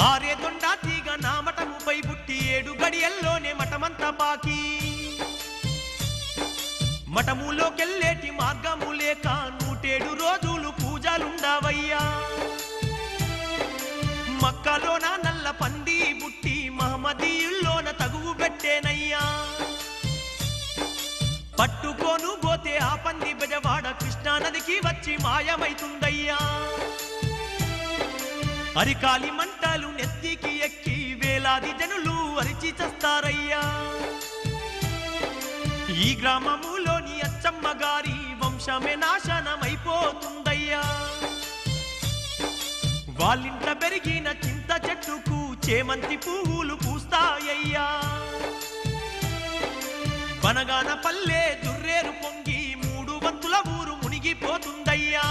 ఆరే దొండా తీగ నా మఠముపై పుట్టి 7 గడియల్లోనే మఠమంతా పాకి మఠములోకెళ్ళేటి మార్గము లేక 107 రోజులు పూజలుండావయ్యా మక్కలోన నల్ల పంది బుట్టి మహమ్మదీయుల్లోన తగువు పెట్టేనయ్యా పట్టుకోను పోతే ఆ పంది బెజవాడ కృష్ణానదికి వచ్చి మాయమైతుందయ్యా అరికాలి మంటలు నెత్తికి ఎక్కి వేలాది జనులు అరిచి చస్తారయ్యా ఈ గ్రామములోని అచ్చమ్మ గారి వంశమే నాశనమైపోతుందయ్యా వాళ్ళింట పెరిగిన చింత చెట్టుకు చేమంతి పువ్వులు పూస్తాయ్యా బనగాన పల్లె దుర్రేరు పొంగి 3 వంతుల ఊరు మునిగిపోతుందయ్యా